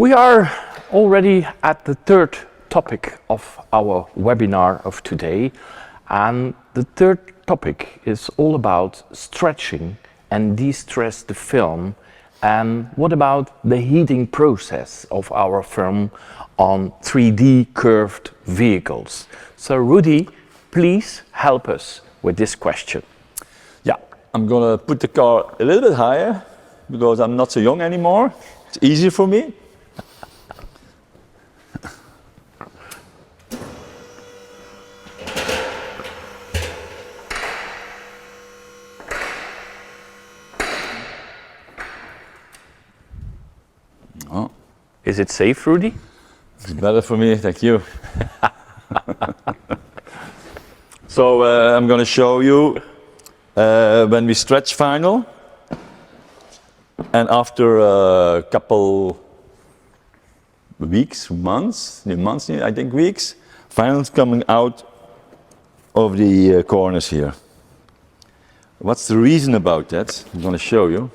We are already at the third topic of our webinar of today, and the third topic is all about stretching and de-stress the film. And what about the heating process of our film on 3D curved vehicles? So Rudy, please help us with this question. Yeah, I'm gonna put the car a little bit higher because I'm not so young anymore. It's easier for me. Oh. Is it safe, Rudy? It's better for me, thank you. So I'm going to show you when we stretch vinyl, and after a couple weeks, months, I think weeks, vinyl is coming out of the corners here. What's the reason about that? I'm going to show you.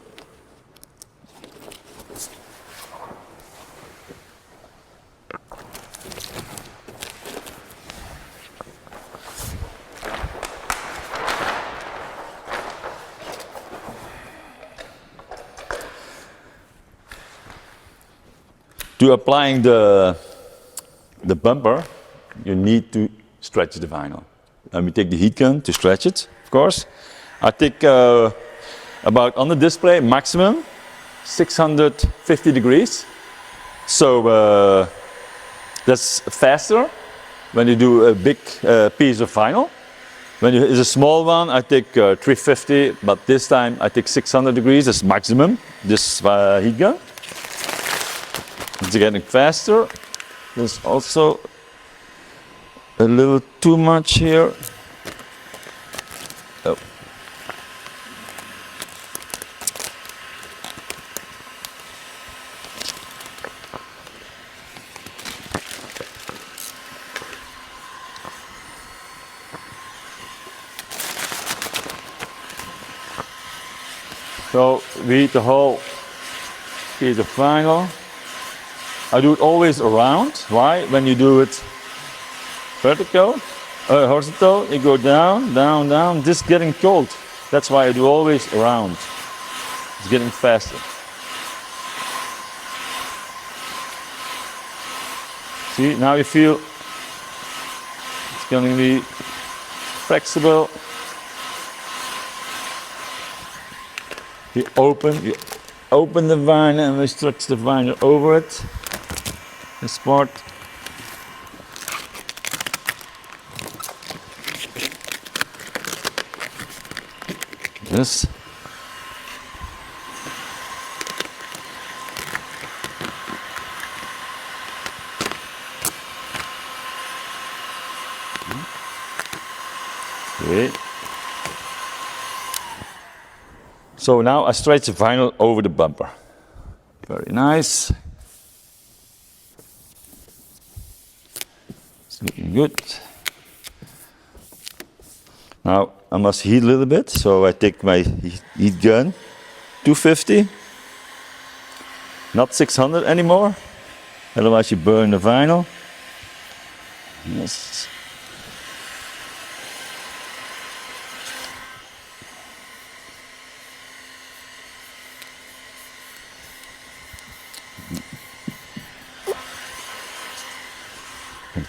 To applying the bumper, you need to stretch the vinyl. And we take the heat gun to stretch it, of course. I take about on the display maximum 650 degrees. So that's faster when you do a big piece of vinyl. When it's a small one, I take 350, but this time I take 600 degrees, that's maximum, this heat gun. It's getting faster. There's also a little too much here. Oh. So we heat the whole piece of vinyl. I do it always around. Why? When you do it vertical, horizontal, you go down, down, down. This is getting cold. That's why I do always around. It's getting faster. See, now you feel it's going to be flexible. You open the vinyl and we stretch the vinyl over it. This part. This. Okay. So now I stretch the vinyl over the bumper. Very nice. It's looking good. Now I must heat a little bit, so I take my heat gun, 250, not 600 anymore, otherwise you burn the vinyl. Yes.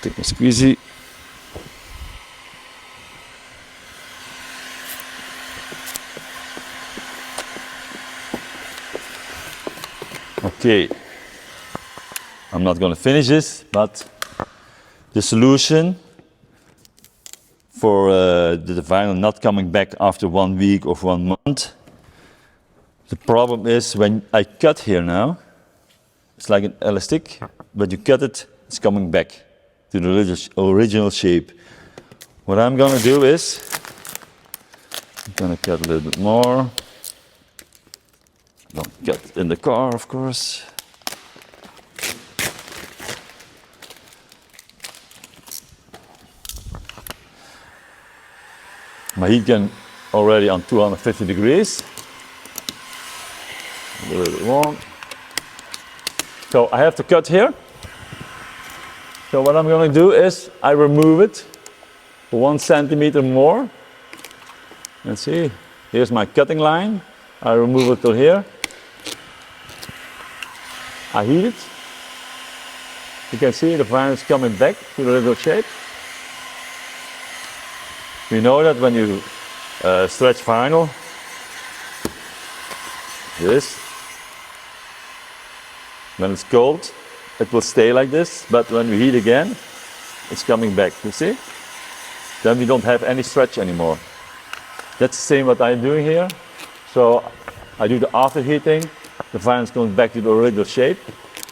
Take a squeezy. Okay, I'm not going to finish this, but the solution for the vinyl not coming back after 1 week or 1 month, the problem is when I cut here now, it's like an elastic, but you cut it, it's coming back to the original shape. What I'm going to do is, I'm going to cut a little bit more. Don't cut in the car, of course. My heat gun already on 250 degrees. A little bit warm. So I have to cut here. So what I'm going to do is I remove it for 1 centimeter more. Let's see, here's my cutting line. I remove it till here. I heat it. You can see the vinyl is coming back to the little shape. You know that when you stretch vinyl, when it's cold, it will stay like this, but when we heat again, it's coming back, you see? Then we don't have any stretch anymore. That's the same what I'm doing here. So I do the after heating, the vinyl is going back to the original shape.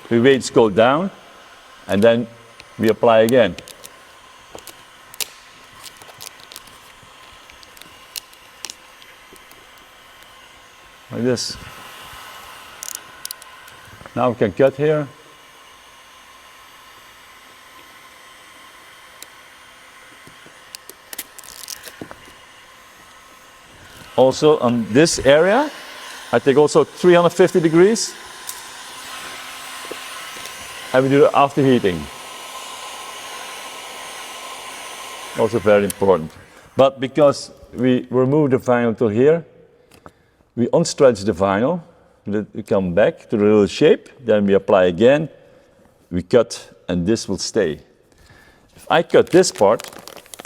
We wait it to cool down, and then we apply again. Like this. Now we can cut here. Also on this area, I take also 350 degrees. And we do the after heating. Also very important. But because we remove the vinyl to here, we unstretch the vinyl, let it come back to the little shape, then we apply again, we cut, and this will stay. If I cut this part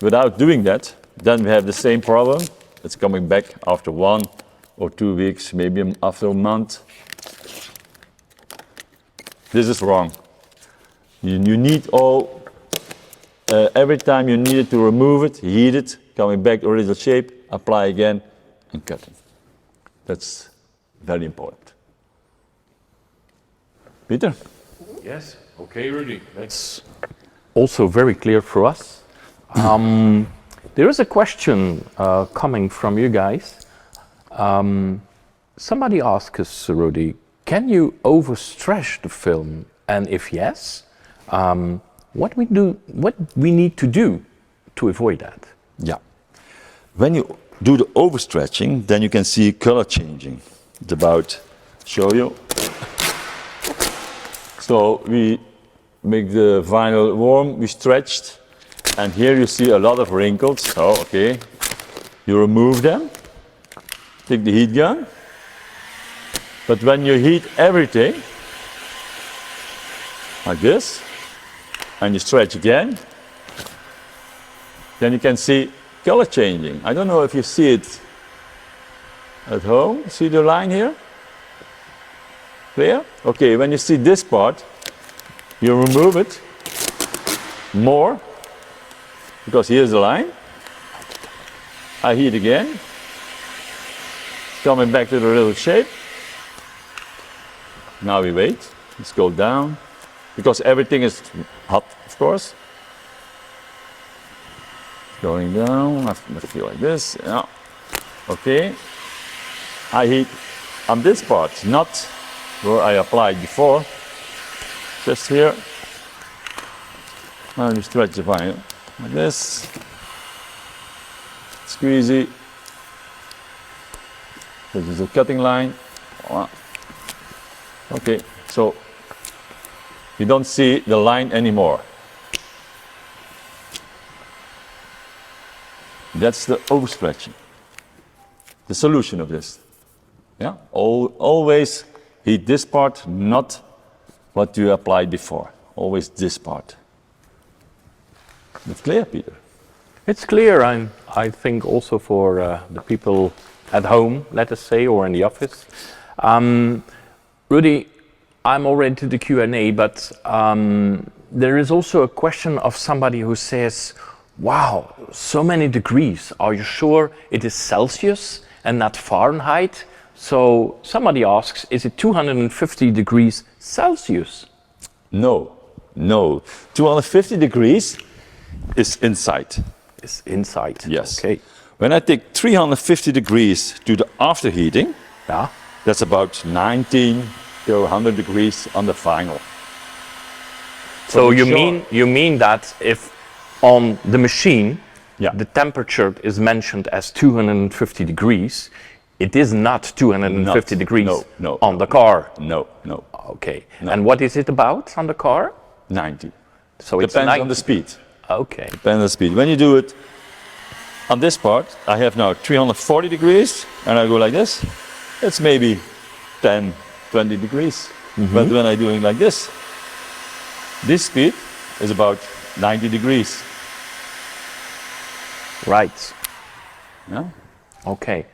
without doing that, then we have the same problem. It's coming back after 1 or 2 weeks, maybe after a month. This is wrong. You need every time you need it to remove it, heat it, coming back to original shape, apply again, and cut it. That's very important. Peter? Yes, okay, Rudy. That's also very clear for us. There is a question coming from you guys. Somebody asked us, Rudy, can you overstretch the film? And if yes, what we need to do to avoid that? Yeah. When you do the overstretching, then you can see color changing. It's about show you. So we make the vinyl warm, we stretched, and here you see a lot of wrinkles. Oh, okay. You remove them, take the heat gun. But when you heat everything, like this, and you stretch again, then you can see color changing. I don't know if you see it at home. See the line here? Clear? Okay, when you see this part, you remove it more, because here's the line. I heat again, coming back to the little shape. Now we wait, let's go down, because everything is hot, of course. Going down, I feel like this, yeah. Okay, I heat on this part, not where I applied before, just here. Now you stretch the vinyl like this, squeezy. This is a cutting line. Okay, so you don't see the line anymore. That's the overstretching. The solution of this. Yeah, always heat this part, not what you applied before. Always this part. It's clear, Peter? It's clear, and I think also for the people at home, let us say, or in the office. Rudy, I'm already to the Q&A, but there is also a question of somebody who says, wow, so many degrees. Are you sure it is Celsius and not Fahrenheit? So somebody asks, is it 250 degrees Celsius? No. 250 degrees is inside. It's inside. Yes. Okay. When I take 350 degrees to the after heating, Yeah. that's about 19 to 100 degrees on the vinyl. So you mean that if on the machine Yeah. the temperature is mentioned as 250 degrees, It is not 250 degrees no, on the car. No, no. Okay. No. And what is it about on the car? 90. So it's Depends 90. on the speed. Okay. Depends on the speed. When you do it on this part, I have now 340 degrees, and I go like this. It's maybe 10, 20 degrees. But when I'm doing like this speed is about 90 degrees. Right. Yeah? Okay.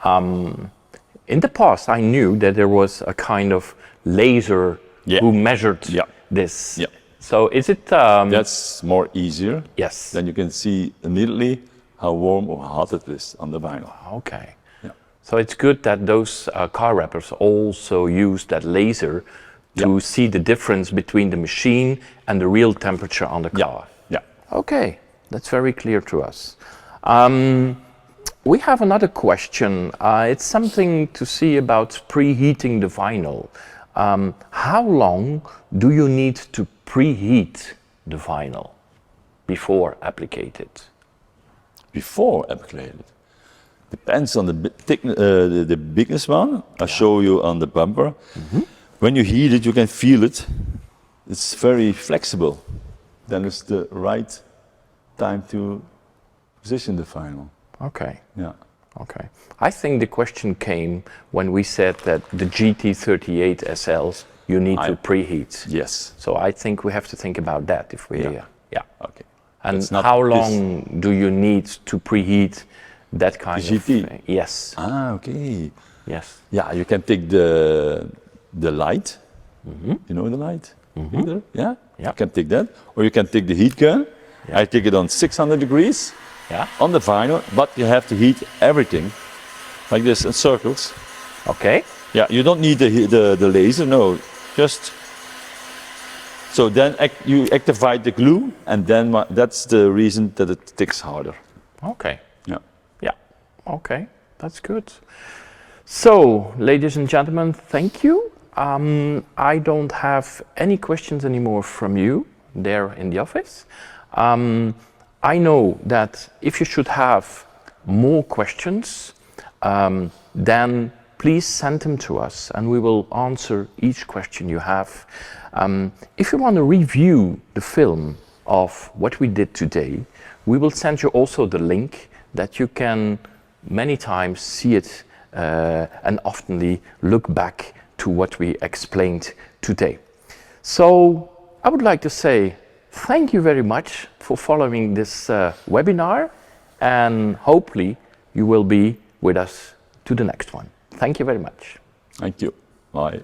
In the past, I knew that there was a kind of laser who measured this. Yeah. So is it? That's more easier. Yes. Then you can see immediately how warm or hot it is on the vinyl. Okay. Yeah. So it's good that those car wrappers also use that laser to see the difference between the machine and the real temperature on the car. Yeah. Okay, that's very clear to us. We have another question. It's something to see about preheating the vinyl. How long do you need to preheat the vinyl before applicated? Before applicated. Depends on the biggest one. I'll show you on the bumper. When you heat it, you can feel it. It's very flexible. Then it's the right time to position the vinyl. Okay. Yeah. Okay. I think the question came when we said that the GT38 SLs you need to preheat. Yes. So I think we have to think about that if we. Yeah. Okay. And It's not how long do you need to preheat that kind The GT? of? Yes. Okay. Yes. Yeah, you can take the light. You know the light? Heater? Yeah. Yeah. You can take that, or you can take the heat gun. I take it on 600 degrees. Yeah. On the vinyl, but you have to heat everything like this in circles. Okay. Yeah, you don't need the laser, no, just so then you activate the glue, and then that's the reason that it sticks harder. Okay. Yeah. Yeah. Okay. That's good. So, ladies and gentlemen, thank you. I don't have any questions anymore from you there in the office. I know that if you should have more questions, then please send them to us and we will answer each question you have. If you want to review the film of what we did today, we will send you also the link that you can many times see it and oftenly look back to what we explained today. So I would like to say thank you very much for following this webinar, and hopefully you will be with us to the next one. Thank you very much. Thank you. Bye.